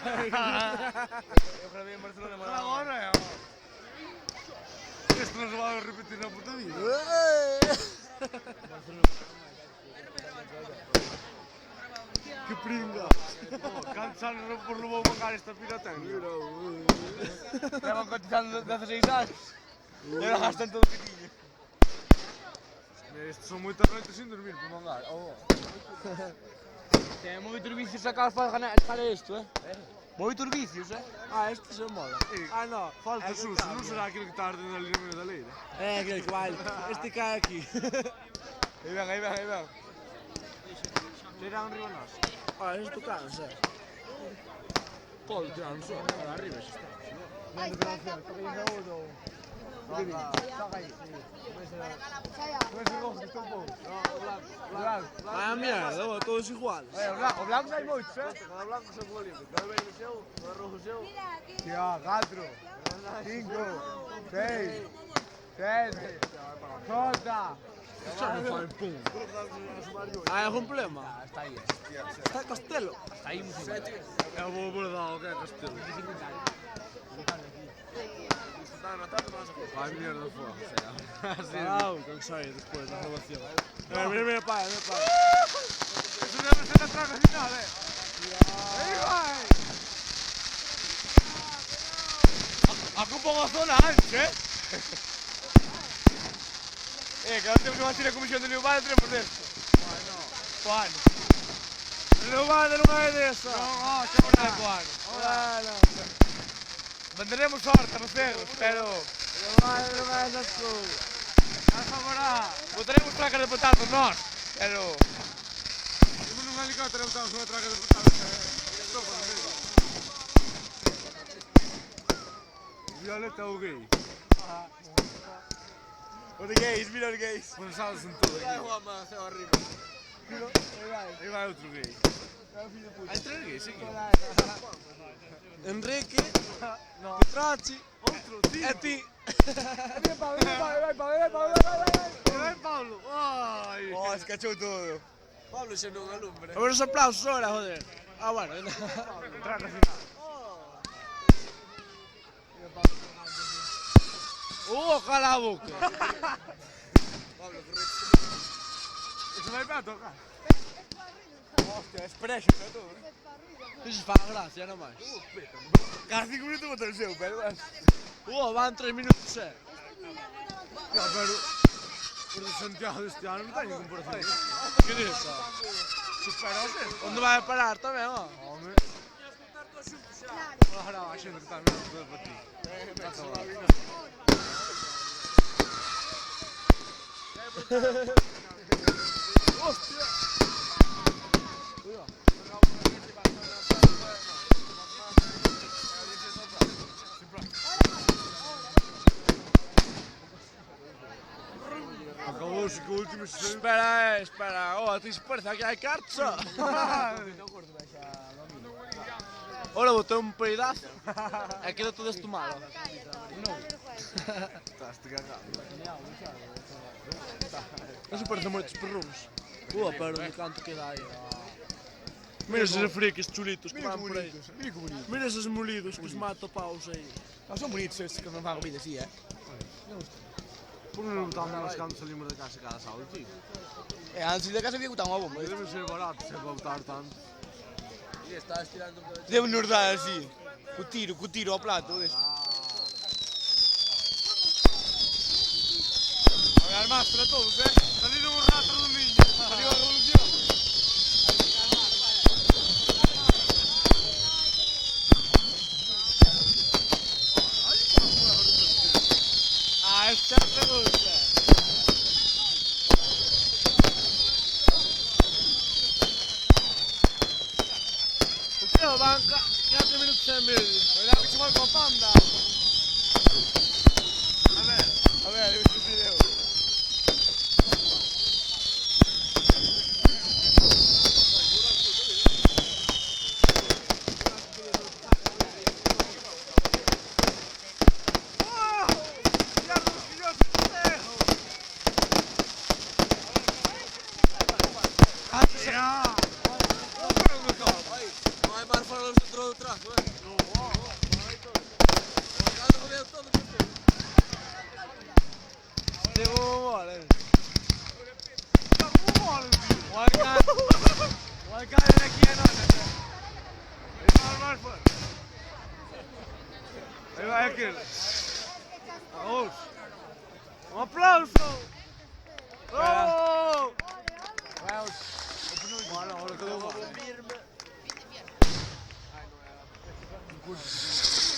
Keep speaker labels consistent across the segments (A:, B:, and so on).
A: Ojalá bien Barcelona.
B: Agora, Esto no se va a repetir na puta vida. Que pringa. Cansan por non vou pagar esta pirotecnia.
A: Levan cotizando 16 anos. E ahora gastan todo o que tiña.
B: Estes son moitas noites sin dormir por mangar.
A: Ten moitos vicios sacados para ganar isto, Moitos vicios,
C: Este se mola. No.
B: Falta susto, non será aquele que tarde na linha medio da leira?
C: Aquele que vale. Este cae aquí.
A: Aí ven.
B: Tiran arriba nós.
C: Isto cansa.
B: Pode tirar no sol, para arriba xa está.
C: A merda, todos iguales.
A: O blanco hai moitos,
B: Cada blanco se pode libre. Cada vermelho seu, cada rojo seu. Tía, 4, 5, 6, 7, 8.
C: Xa non fai pum. Hai algún problema?
A: Está aí,
C: Está Castelo.
A: está aí muito.
B: É o vou bordado que é Castelo. Vai merda fora.
C: Claro, que sai despois da renovación. Mira, pai.
B: Eso debe ser a traga final, Aí vai.
A: Ocupa unha zona antes, que ahora temos que manter a comisión de Leobalde, tenemos dentro. Juan.
C: Leobalde non é desa.
A: Chamo de Juan. Venderemos sorte nos cerros, pero...
C: Leobalde non é esas cousas.
A: Botaremos placas de patatas nós, pero...
B: Temos un helicóptero, botamos unha traga de patadas. Violeta ou gay?
A: Mira os gays.
B: Pensados en todo aquí.
A: Juanma, ceo arriba.
B: Aí vai outro gay.
A: Hai tres gays aquí.
C: Enrique, Petracci, e ti.
B: Vai, Paulo. Ai.
A: Escachou todo. Pablo xa non alumbre.
C: A ver os aplausos ahora, joder. Bueno.
B: Traga final.
C: Cala a boca.
A: Pablo, correcto.
B: Eso vai para tocar.
A: Hostia, expression, todo.
C: Iso fa gracia, non máis.
A: Cada 5 minutos botar o seu, pero...
C: Van 3 minutos,
B: Ya, pero... Os de Santiago deste ano non teñen comparación.
C: Que desa?
B: Superose.
C: Onde vai parar tamén,
B: Home. Ahora a xente que está mirando todo para ti.
C: Hostia.
B: Acabouse que o último xe...
C: Espera. Ti parece que hai carta. Ora, botei un peidazo. E queda todo estumado.
B: Estás-te cagando.
C: Eso parece moitos perrúns. Pero de canto queda aí. Mira esos afriques chulitos que van por aí.
A: Mira que bonito.
C: Mira esos molidos que os mato paus aí.
A: Son bonitos estes que non fan comida así,
B: Por non botamos nas cando salimos de casa cada sábado, tío?
A: Antes de casa había botado unha bomba.
B: Debe ser barato, se vai botar tanto.
A: Debe nos dar así. Co tiro ao plato. A ver, más para todos,
B: Saliron os ratos do niño.
A: Salió a revolución.
C: Esta me gusta. O que van 4 minutos sem vídeo.
A: Olha, que chamar con panda. A ver, este video.
C: Ja!
A: Não é mais fora do outro atrás. Guarda aqui a nota.
B: Aí vai aquele. Vamos. Um aplauso! Oh! Mano, olha que deu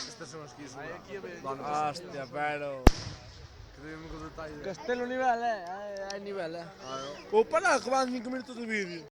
B: Estas são as que isso.
C: Hostia, pero...
B: Que devemos com detalhe.
C: Castelo nivel, é nivel, é. Vou parar que van 5 minutos de vídeo.